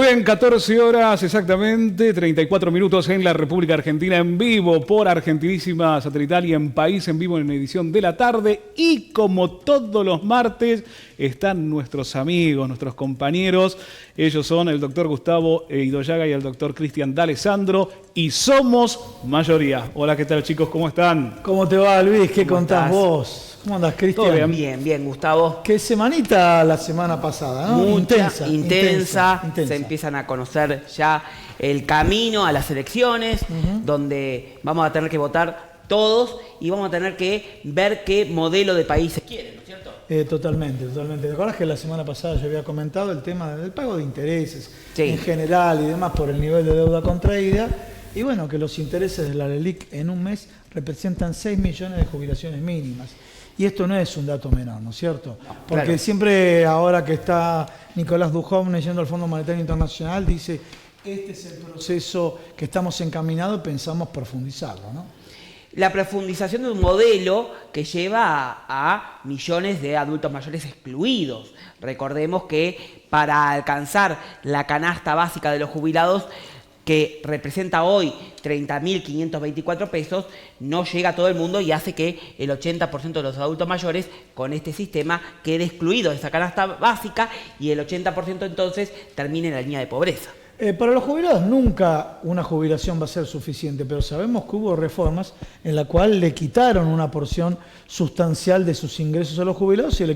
Muy bien, 14 horas exactamente, 34 minutos en la República Argentina, en vivo por Argentinísima Satelital y en País en Vivo en edición de la tarde. Y como todos los martes, están nuestros amigos, nuestros compañeros. Ellos son el doctor Gustavo Idoyaga y el doctor Cristian D'Alessandro. Y somos mayoría. Hola, ¿qué tal, chicos? ¿Cómo están? ¿Cómo te va, Luis? ¿Qué contás vos? ¿Cómo andás, Cristian? Todo bien. Bien, bien, Gustavo. Qué semanita la semana pasada, ¿no? Intensa. Se empiezan a conocer ya el camino a las elecciones, donde vamos a tener que votar todos y vamos a tener que ver qué modelo de país se quiere, ¿no es cierto? Totalmente. ¿Te acuerdas que la semana pasada yo había comentado el tema del pago de intereses en Sí. general y demás por el nivel de deuda contraída? Y bueno, que los intereses de la LELIQ en un mes representan 6 millones de jubilaciones mínimas. Y esto no es un dato menor, ¿no es cierto? Porque claro. Siempre, ahora que está Nicolás Duhovne yendo al Fondo Monetario Internacional, dice, este es el proceso que estamos encaminados y pensamos profundizarlo, ¿no? La profundización de un modelo que lleva a millones de adultos mayores excluidos. Recordemos que para alcanzar la canasta básica de los jubilados, que representa hoy 30.524 pesos, no llega a todo el mundo y hace que el 80% de los adultos mayores con este sistema quede excluido de esa canasta básica y el 80% entonces termine en la línea de pobreza. Para los jubilados nunca una jubilación va a ser suficiente, pero sabemos que hubo reformas en la cual le quitaron una porción sustancial de sus ingresos a los jubilados y se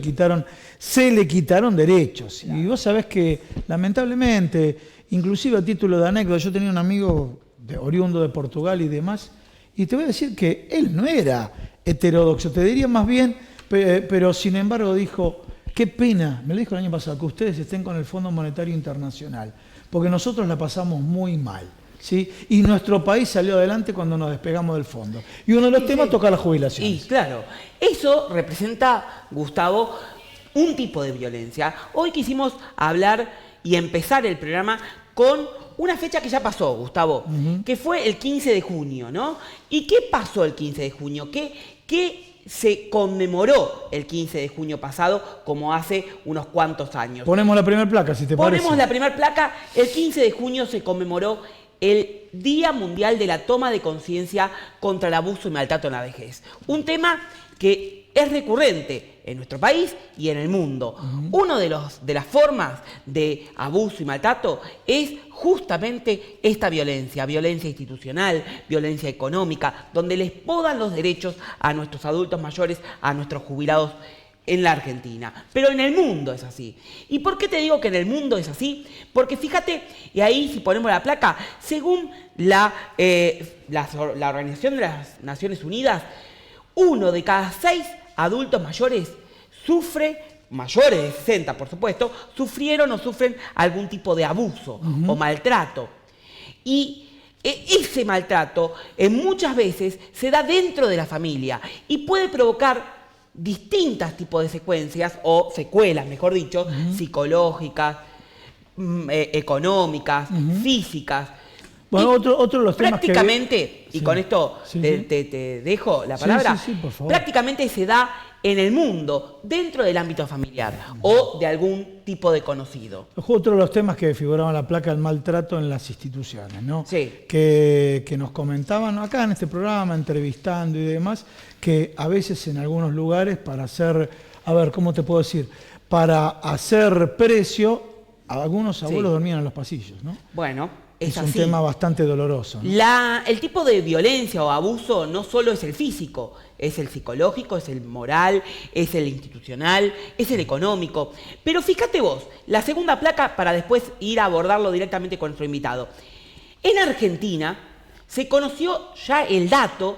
le quitaron derechos. Y vos sabés que lamentablemente, inclusive a título de anécdota, yo tenía un amigo oriundo de Portugal y demás, y te voy a decir que él no era heterodoxo, te diría más bien, pero sin embargo dijo, qué pena, me lo dijo el año pasado, que ustedes estén con el Fondo Monetario Internacional, porque nosotros la pasamos muy mal, ¿sí? Y nuestro país salió adelante cuando nos despegamos del fondo. Y uno de los temas toca la jubilación. Y claro, eso representa, Gustavo, un tipo de violencia. Hoy quisimos hablar y empezar el programa con una fecha que ya pasó, Gustavo, que fue el 15 de junio, ¿no? ¿Y qué pasó el 15 de junio? ¿Qué se conmemoró el 15 de junio pasado, como hace unos cuantos años? Ponemos la primera placa, si te parece. Ponemos la primera placa. El 15 de junio se conmemoró el Día Mundial de la Toma de Conciencia contra el Abuso y Maltrato en la Vejez. Un tema que es recurrente en nuestro país y en el mundo. Una de las formas de abuso y maltrato es justamente esta violencia institucional, violencia económica, donde les podan los derechos a nuestros adultos mayores, a nuestros jubilados en la Argentina. Pero en el mundo es así. ¿Y por qué te digo que en el mundo es así? Porque fíjate, y ahí si ponemos la placa, según la Organización de las Naciones Unidas, 1 de cada 6 adultos mayores mayores de 60 por supuesto, sufrieron o sufren algún tipo de abuso o maltrato. Y ese maltrato muchas veces se da dentro de la familia y puede provocar distintos tipos de secuelas, mejor dicho, psicológicas, económicas, físicas. Bueno, otro de los temas prácticamente, y sí, con esto te dejo la palabra, sí, por favor. Prácticamente se da en el mundo, dentro del ámbito familiar o de algún tipo de conocido. Otro de los temas que figuraban en la placa, el maltrato en las instituciones, ¿no? Sí. Que nos comentaban acá en este programa, entrevistando y demás, que a veces en algunos lugares para hacer, ¿cómo te puedo decir? Para hacer precio, algunos abuelos dormían en los pasillos, ¿no? Bueno, es así. un tema bastante doloroso, ¿no? El tipo de violencia o abuso no solo es el físico, es el psicológico, es el moral, es el institucional, es el económico. Pero fíjate vos, la segunda placa para después ir a abordarlo directamente con nuestro invitado. En Argentina se conoció ya el dato,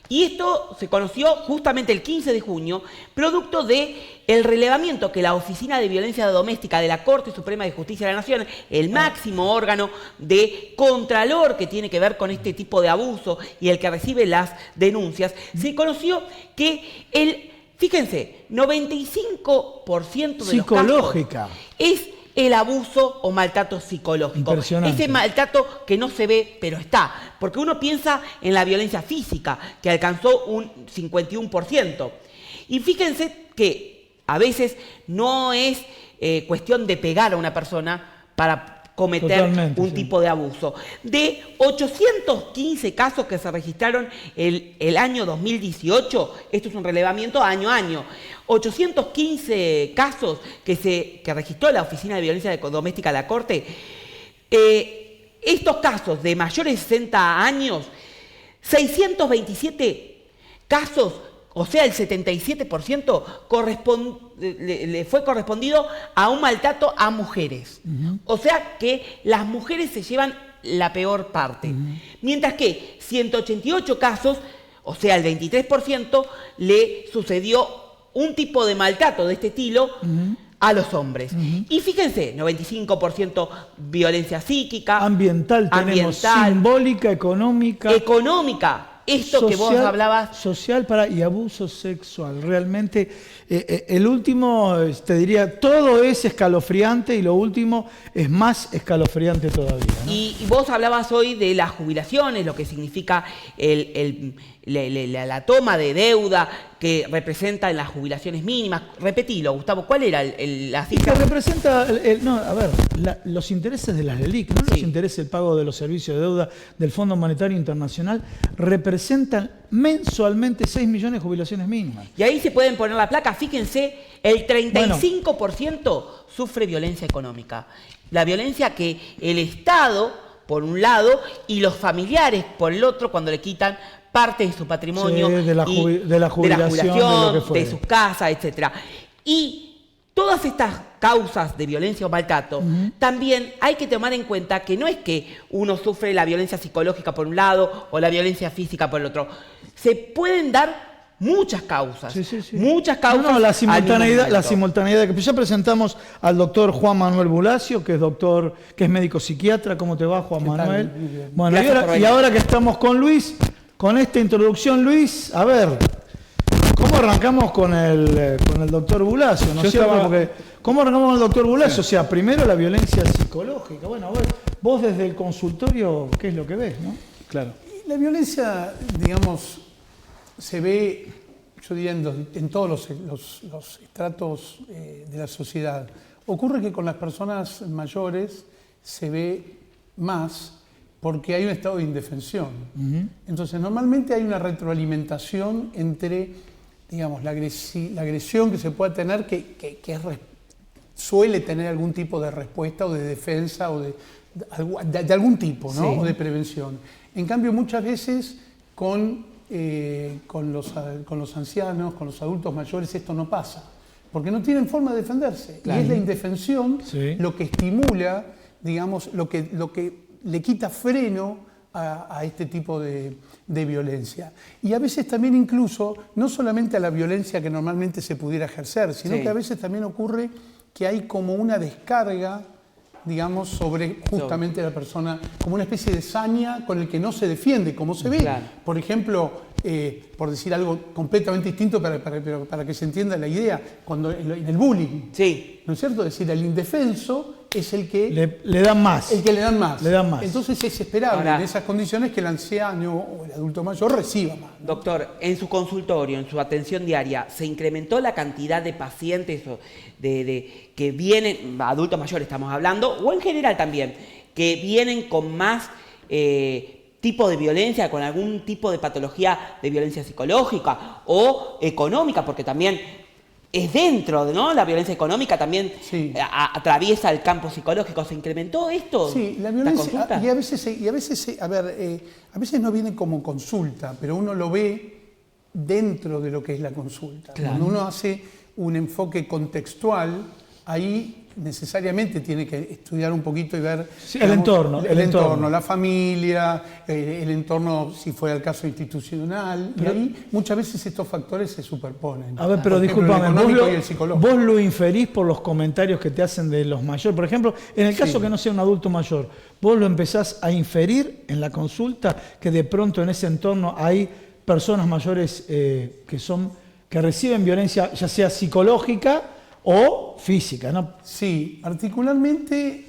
y esto se conoció justamente el 15 de junio, producto del relevamiento que la Oficina de Violencia Doméstica de la Corte Suprema de Justicia de la Nación, el máximo órgano de contralor que tiene que ver con este tipo de abuso y el que recibe las denuncias, se conoció que fíjense, 95% de los casos es el abuso o maltrato psicológico. Ese maltrato que no se ve, pero está. Porque uno piensa en la violencia física, que alcanzó un 51%. Y fíjense que a veces no es cuestión de pegar a una persona para cometer Totalmente, un sí. tipo de abuso. De 815 casos que se registraron el año 2018, esto es un relevamiento año a año, 815 casos que registró la Oficina de Violencia Doméstica de la Corte, estos casos de mayores de 60 años, 627 casos, o sea, el 77% le fue correspondido a un maltrato a mujeres. O sea que las mujeres se llevan la peor parte. Mientras que 188 casos, o sea, el 23%, le sucedió un tipo de maltrato de este estilo a los hombres. Y fíjense, 95% violencia psíquica. Ambiental tenemos, simbólica, económica. Esto social, que vos hablabas. Social y abuso sexual. Realmente, el último, te diría, todo es escalofriante y lo último es más escalofriante todavía, ¿no? Y vos hablabas hoy de las jubilaciones, lo que significa la toma de deuda que representa en las jubilaciones mínimas. Repetilo, Gustavo, ¿cuál era la Y cifra? que representa, los intereses de las LELIC, no los intereses del pago de los servicios de deuda del Fondo Monetario Internacional, representan mensualmente 6 millones de jubilaciones mínimas. Y ahí se pueden poner la placa, fíjense, el 35% sufre violencia económica. La violencia que el Estado, por un lado, y los familiares, por el otro, cuando le quitan parte de su patrimonio, de la jubilación, de lo que fuere, de sus casas, etc. Y todas estas causas de violencia o maltrato, también hay que tomar en cuenta que no es que uno sufre la violencia psicológica por un lado o la violencia física por el otro. Se pueden dar muchas causas. Muchas causas. La simultaneidad. Que ya presentamos al doctor Juan Manuel Bulacio, que es médico psiquiatra. ¿Cómo te va, Juan Manuel? Bueno, y ahora que estamos con Luis, con esta introducción, Luis, a ver, ¿cómo arrancamos con el doctor Bulacio? ¿No es cierto? Porque, ¿cómo arrancamos con el doctor Bulacio? O sea, primero la violencia psicológica. Bueno, a ver, vos desde el consultorio, ¿qué es lo que ves, no? Claro. La violencia, digamos, se ve, yo diría, en todos los estratos de la sociedad. Ocurre que con las personas mayores se ve más porque hay un estado de indefensión. Entonces, normalmente hay una retroalimentación entre, digamos, la agresión que se pueda tener, que suele tener algún tipo de respuesta o de defensa o de algún tipo, ¿no? O de prevención. En cambio, muchas veces con los ancianos, con los adultos mayores, esto no pasa, porque no tienen forma de defenderse. Claro. Y es la indefensión lo que estimula, digamos, lo que le quita freno a este tipo de violencia. Y a veces también incluso, no solamente a la violencia que normalmente se pudiera ejercer, sino que a veces también ocurre que hay como una descarga, digamos, sobre justamente la persona, como una especie de saña con el que no se defiende, como se ve. Claro. Por ejemplo, por decir algo completamente distinto para que se entienda la idea, cuando en el bullying, ¿no es cierto? Es decir, el indefenso es el que le dan más. El que le dan más. Le dan más. Entonces es esperable en esas condiciones que el anciano o el adulto mayor reciba más, ¿no? Doctor, en su consultorio, en su atención diaria, ¿se incrementó la cantidad de pacientes que vienen, adultos mayores estamos hablando, o en general también, que vienen con más tipo de violencia, con algún tipo de patología de violencia psicológica o económica, porque también es dentro, ¿no? La violencia económica también atraviesa el campo psicológico. ¿Se incrementó esto? Sí, la violencia, y a veces no viene como consulta, pero uno lo ve dentro de lo que es la consulta. Claro. Cuando uno hace un enfoque contextual, ahí necesariamente tiene que estudiar un poquito y ver el entorno, la familia, el entorno, si fuera el caso institucional, y ahí muchas veces estos factores se superponen. A ver, pero discúlpame, vos lo inferís por los comentarios que te hacen de los mayores. Por ejemplo, en el caso que no sea un adulto mayor, vos lo empezás a inferir en la consulta que de pronto en ese entorno hay personas mayores que reciben violencia, ya sea psicológica o física, ¿no? Sí, particularmente,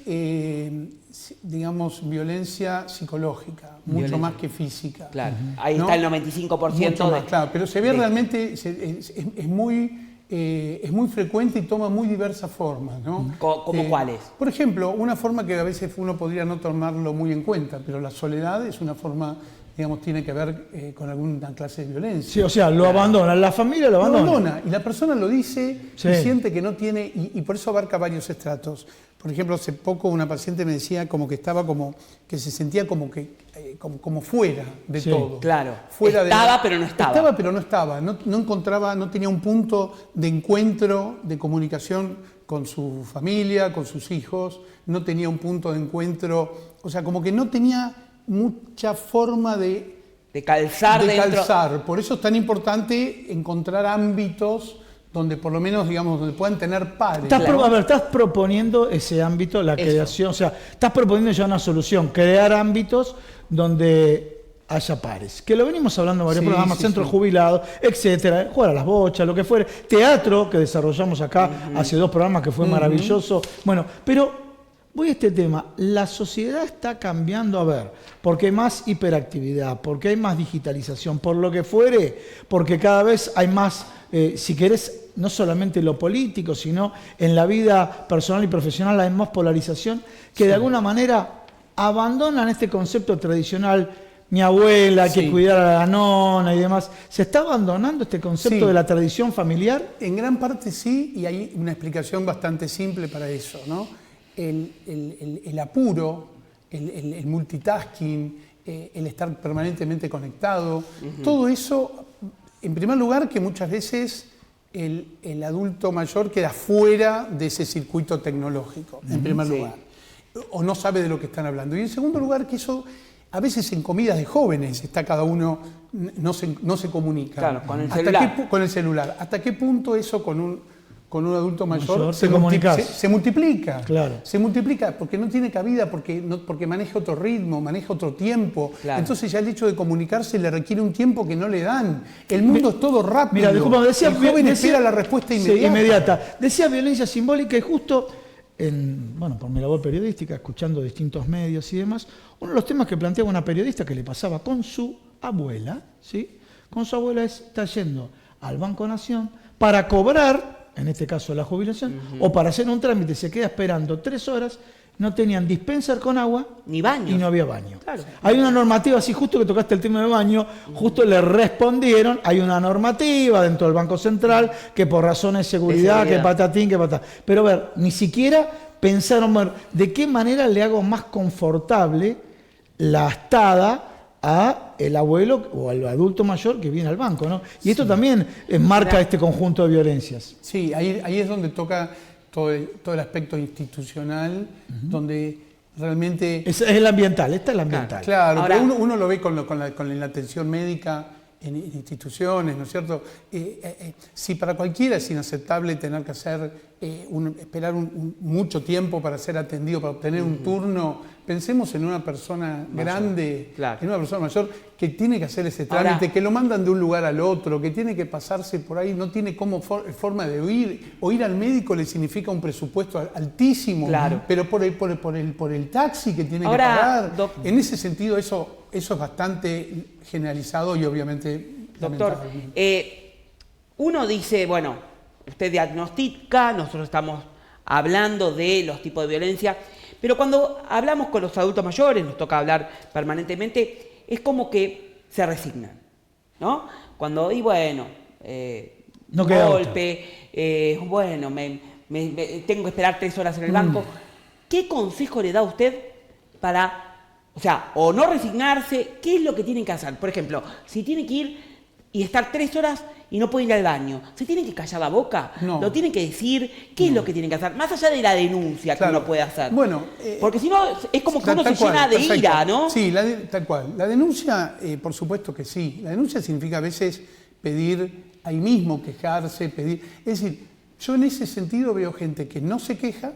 digamos, violencia psicológica, mucho más que física. Claro, ahí ¿no? está el 95% Mucho más, de... claro, pero se ve realmente, es muy frecuente y toma muy diversas formas, ¿no? ¿Cómo cuáles? Por ejemplo, una forma que a veces uno podría no tomarlo muy en cuenta, pero la soledad es una forma, digamos, tiene que ver con alguna clase de violencia. Sí, o sea, lo abandona, la familia lo abandona. Y la persona lo dice Sí. y siente que no tiene, y por eso abarca varios estratos. Por ejemplo, hace poco una paciente me decía como que estaba como, que se sentía como que, como fuera de Sí. todo. Claro, Fuera estaba pero no estaba. Estaba pero no estaba, no encontraba, no tenía un punto de encuentro, de comunicación con su familia, con sus hijos, no tenía un punto de encuentro, o sea, como que no tenía mucha forma de calzar dentro. calzar. Por eso es tan importante encontrar ámbitos donde por lo menos, digamos, donde puedan tener pares. Estás proponiendo ese ámbito, la creación, o sea, estás proponiendo ya una solución, crear ámbitos donde haya pares. Que lo venimos hablando en varios programas, centros jubilados, etcétera, jugar a las bochas, lo que fuere. Teatro, que desarrollamos acá hace 2 programas, que fue maravilloso. Bueno, pero voy a este tema. La sociedad está cambiando, a ver, porque hay más hiperactividad, porque hay más digitalización, por lo que fuere, porque cada vez hay más, si querés, no solamente lo político, sino en la vida personal y profesional hay más polarización, que de alguna manera abandonan este concepto tradicional. Mi abuela, que cuidar a la nona y demás. ¿Se está abandonando este concepto de la tradición familiar? En gran parte sí, y hay una explicación bastante simple para eso, ¿no? El apuro, el multitasking, el estar permanentemente conectado, todo eso, en primer lugar, que muchas veces el adulto mayor queda fuera de ese circuito tecnológico, en primer lugar, o no sabe de lo que están hablando. Y en segundo lugar, que eso, a veces en comidas de jóvenes, está cada uno, no se comunica. Claro, con el celular. Con el celular. ¿Hasta qué punto eso con un adulto mayor se multiplica? Claro. Se multiplica porque no tiene cabida, porque maneja otro ritmo, maneja otro tiempo. Claro. Entonces ya el hecho de comunicarse le requiere un tiempo que no le dan. El mundo es todo rápido. Mira, disculpa, el joven espera la respuesta inmediata. Decía violencia simbólica y justo, por mi labor periodística, escuchando distintos medios y demás, uno de los temas que planteaba una periodista que le pasaba con su abuela, ¿sí? Con su abuela está yendo al Banco Nación para cobrar, en este caso la jubilación, o para hacer un trámite, se queda esperando 3 horas, no tenían dispenser con agua ni baño. Y no había baño. Claro. Hay una normativa, así justo que tocaste el tema de baño, justo le respondieron, hay una normativa dentro del Banco Central que por razones de seguridad, que patatín, que patatán. Pero a ver, ni siquiera pensaron ver de qué manera le hago más confortable la estada a el abuelo o al adulto mayor que viene al banco, ¿no? Y esto también marca este conjunto de violencias. Sí, ahí es donde toca todo el aspecto institucional, donde realmente... Es el ambiental, esta es la ambiental. Claro, ahora, pero uno lo ve con la atención médica en instituciones, ¿no es cierto? Si para cualquiera es inaceptable tener que esperar mucho tiempo para ser atendido, para obtener un turno, pensemos en una persona grande, en una persona mayor que tiene que hacer ese trámite, que lo mandan de un lugar al otro, que tiene que pasarse por ahí, no tiene forma de oír. O ir al médico le significa un presupuesto altísimo, pero por el taxi que tiene que pagar. En ese sentido, eso es bastante generalizado y obviamente doctor, uno dice, bueno, usted diagnostica, nosotros estamos hablando de los tipos de violencia, pero cuando hablamos con los adultos mayores, nos toca hablar permanentemente, es como que se resignan, ¿no? Cuando, y bueno, no queda golpe, bueno, tengo que esperar 3 horas en el banco. ¿Qué consejo le da a usted para... O sea, o no resignarse, ¿qué es lo que tienen que hacer? Por ejemplo, si tienen que ir y estar 3 horas y no pueden ir al baño, ¿se tienen que callar la boca? No. ¿Lo tienen que decir? ¿Qué es lo que tienen que hacer? Más allá de la denuncia que uno puede hacer. Bueno, porque si no, es como que uno se llena de ira, ¿no? Sí, tal cual. La denuncia, por supuesto que sí. La denuncia significa a veces pedir ahí mismo, quejarse, pedir... Es decir, yo en ese sentido veo gente que no se queja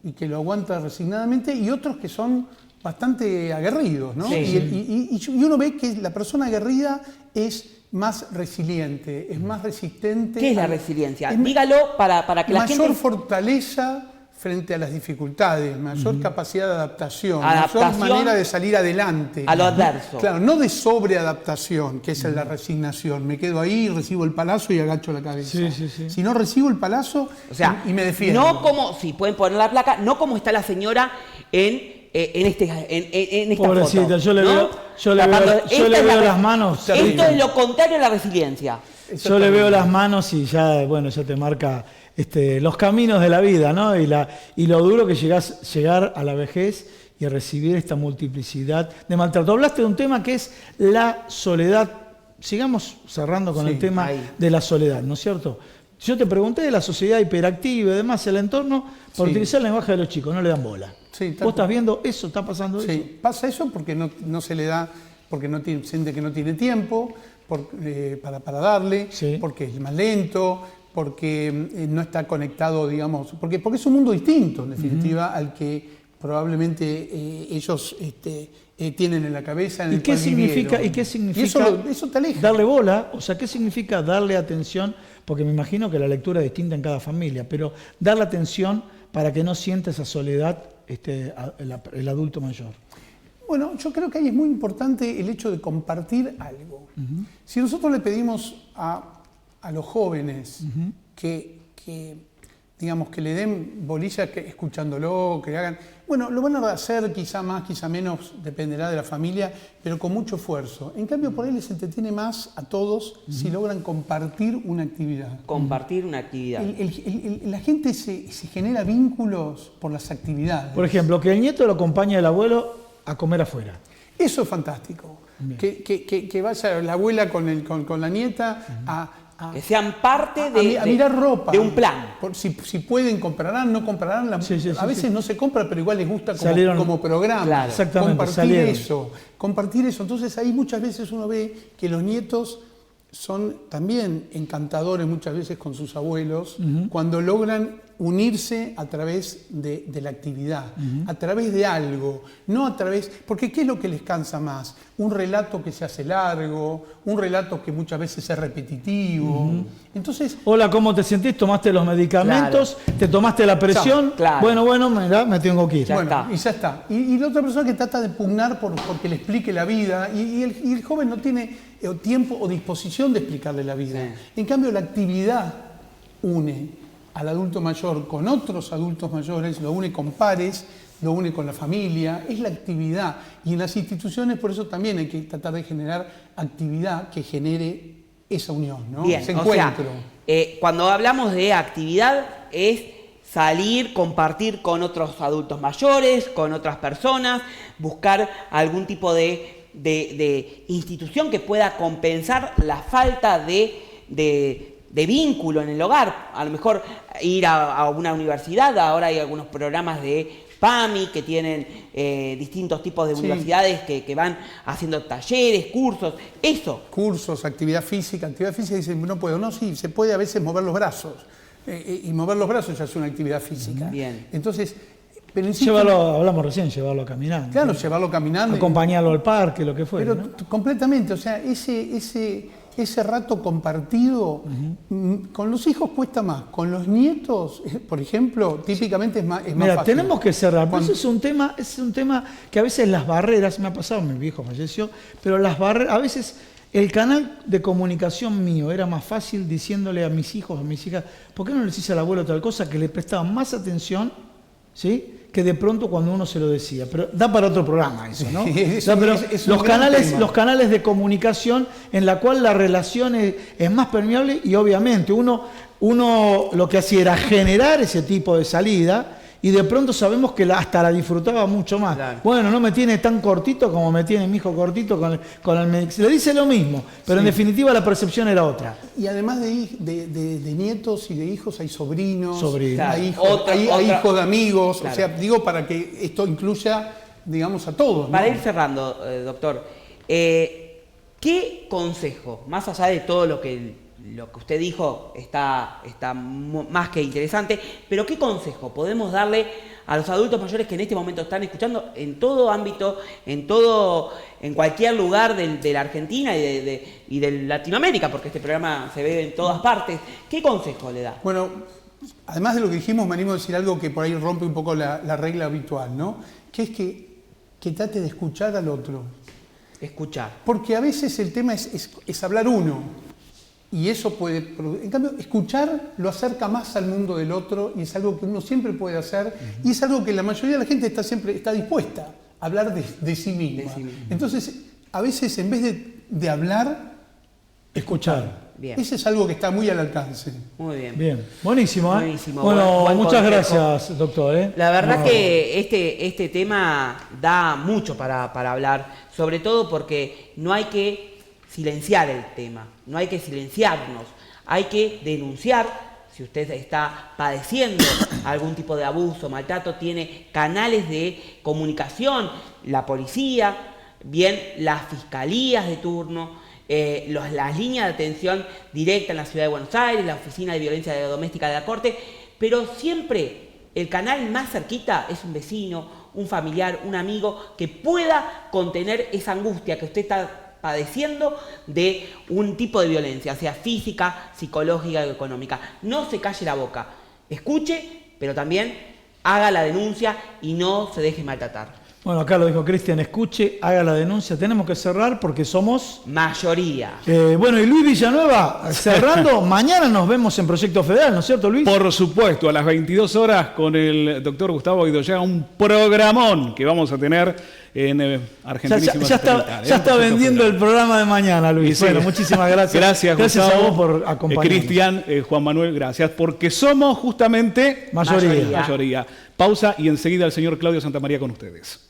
y que lo aguanta resignadamente y otros que son bastante aguerridos, ¿no? Sí. Y uno ve que la persona aguerrida es más resiliente, es más resistente. ¿Qué es la resiliencia? Dígalo para que la gente... Mayor fortaleza frente a las dificultades, mayor capacidad de adaptación, Adaptación mayor manera de salir adelante. a lo adverso. Claro, no de sobreadaptación, que es la resignación. Me quedo ahí, recibo el palazo y agacho la cabeza. Sí. Si no recibo el palazo O sea, y me defiendo. no como, si pueden poner la placa, no como está la señora en esta Pobrecita, foto. yo le ¿no? veo, yo le Tapando. veo, yo Esta le es veo la- las manos. Esto es lo contrario a la resiliencia. Yo le veo las manos y ya, bueno, ya te marca los caminos de la vida, ¿no? Y lo duro que llegar a la vejez y a recibir esta multiplicidad de maltrato. Hablaste de un tema que es la soledad. Sigamos cerrando con Sí, el tema ahí. de la soledad, ¿no es cierto? Yo te pregunté de la sociedad hiperactiva y demás, el entorno, por Sí. utilizar el lenguaje de los chicos, no le dan bola. Sí, tal ¿Vos cual. estás viendo eso? ¿Está pasando eso? Sí, pasa eso porque no se le da, porque siente que no tiene tiempo para darle, Sí. porque es más lento, porque no está conectado, digamos, porque es un mundo distinto, en definitiva, al que probablemente ellos tienen en la cabeza, en ¿Y el qué cual significa, vivieron. ¿Y qué significa eso te aleja. darle bola? O sea, ¿qué significa darle atención? Porque me imagino que la lectura es distinta en cada familia, pero darle atención para que no sienta esa soledad el adulto mayor. Bueno, yo creo que ahí es muy importante el hecho de compartir algo. Si nosotros le pedimos a los jóvenes que digamos, que le den bolilla escuchándolo, que hagan... Bueno, lo van a hacer quizá más, quizá menos, dependerá de la familia, pero con mucho esfuerzo. En cambio, por ahí les entretiene más a todos si logran compartir una actividad. Compartir una actividad. La gente se genera vínculos por las actividades. Por ejemplo, que el nieto lo acompañe al abuelo a comer afuera. Eso es fantástico. Que vaya la abuela con la nieta a Que sean parte a mirar ropa. de un plan. Si pueden, comprarán, no comprarán. Sí, a veces no se compra, pero igual les gusta como programa. Claro. Exactamente, Compartir eso. Entonces ahí muchas veces uno ve que los nietos son también encantadores muchas veces con sus abuelos cuando logran unirse a través de la actividad, a través de algo, no a través... Porque ¿qué es lo que les cansa más? Un relato que se hace largo, un relato que muchas veces es repetitivo. Entonces... Hola, ¿cómo te sentís? ¿Tomaste los medicamentos? ¿Te tomaste la presión? Claro. Bueno, mirá, me tengo que ir. Ya Bueno, está. y ya está. Y la otra persona que trata de pugnar porque le explique la vida, y el joven no tiene tiempo o disposición de explicarle la vida. Sí. En cambio, la actividad une al adulto mayor con otros adultos mayores, lo une con pares, lo une con la familia, es la actividad. Y en las instituciones, por eso también hay que tratar de generar actividad que genere esa unión, ¿no? Bien, Ese o sea, encuentro. cuando hablamos de actividad es salir, compartir con otros adultos mayores, con otras personas, buscar algún tipo de institución que pueda compensar la falta de vínculo en el hogar. A lo mejor ir a una universidad, ahora hay algunos programas de PAMI que tienen distintos tipos de universidades que van haciendo talleres, cursos, eso. Cursos, actividad física dicen, no puedo, no, sí, se puede a veces mover los brazos, y mover los brazos ya es una actividad física. Bien. Entonces, pero insisto, Hablamos recién, llevarlo caminando. claro, llevarlo caminando. Acompañarlo al parque, lo que fuera. Pero ¿no? completamente, o sea, ese rato compartido con los hijos cuesta más, con los nietos, por ejemplo, típicamente es más Mira, fácil. tenemos que cerrar. Pero Cuando- eso es un tema que a veces las barreras, me ha pasado, mi viejo falleció, pero las barreras, a veces el canal de comunicación mío era más fácil diciéndole a mis hijos, a mis hijas, ¿por qué no les dice al abuelo tal cosa? Que le prestaban más atención, ¿sí?, que de pronto cuando uno se lo decía. Pero da para otro programa eso, ¿no? Sí, Pero es un los gran tema. los canales de comunicación en la cual la relación es más permeable y obviamente uno lo que hacía era generar ese tipo de salida y de pronto sabemos que hasta la disfrutaba mucho más. Claro. Bueno, no me tiene tan cortito como me tiene mi hijo cortito con el le dice lo mismo, pero en definitiva la percepción era otra. Y además de nietos y de hijos hay sobrinos, Sobrinos. hay Claro. hay hijos de amigos, Claro. o sea, digo para que esto incluya, digamos, a todos, ¿no? Para ir cerrando, doctor, ¿qué consejo, más allá de todo lo que lo que usted dijo está más que interesante, pero ¿qué consejo podemos darle a los adultos mayores que en este momento están escuchando en todo ámbito, en cualquier lugar de la Argentina y de Latinoamérica, porque este programa se ve en todas partes? ¿Qué consejo le da? Bueno, además de lo que dijimos, me animo a decir algo que por ahí rompe un poco la regla habitual, ¿no? Que es que trate de escuchar al otro. Escuchar. Porque a veces el tema es hablar uno. Y eso puede... En cambio, escuchar lo acerca más al mundo del otro y es algo que uno siempre puede hacer. Y es algo que la mayoría de la gente está dispuesta a hablar de sí misma. Entonces, a veces en vez de hablar, escuchar. Bien. Ese es algo que está muy al alcance. Muy bien. Bien, buenísimo. Buenísimo. Bueno, Buen muchas consejo. gracias, doctor. La verdad que este tema da mucho para hablar, sobre todo porque no hay que silenciar el tema, no hay que silenciarnos, hay que denunciar. Si usted está padeciendo algún tipo de abuso, maltrato, tiene canales de comunicación, la policía, bien las fiscalías de turno, las líneas de atención directa en la Ciudad de Buenos Aires, la Oficina de Violencia Doméstica de la Corte, pero siempre el canal más cerquita es un vecino, un familiar, un amigo que pueda contener esa angustia que usted está padeciendo de un tipo de violencia, sea física, psicológica o económica. No se calle la boca, escuche, pero también haga la denuncia y no se deje maltratar. Bueno, acá lo dijo Cristian, escuche, haga la denuncia. Tenemos que cerrar porque somos... mayoría. Bueno, y Luis Villanueva, cerrando, mañana nos vemos en Proyecto Federal, ¿no es cierto, Luis? Por supuesto, a las 22 horas con el doctor Gustavo Idoyaga, un programón que vamos a tener en Argentinísima Satelital. Ya está vendiendo el programa de mañana, Luis. Sí. Bueno, muchísimas gracias. Gracias, Gracias Gustavo, a vos por acompañarnos. Cristian, Juan Manuel, gracias, porque somos justamente Mayoría. mayoría. Pausa y enseguida el señor Claudio Santamaría con ustedes.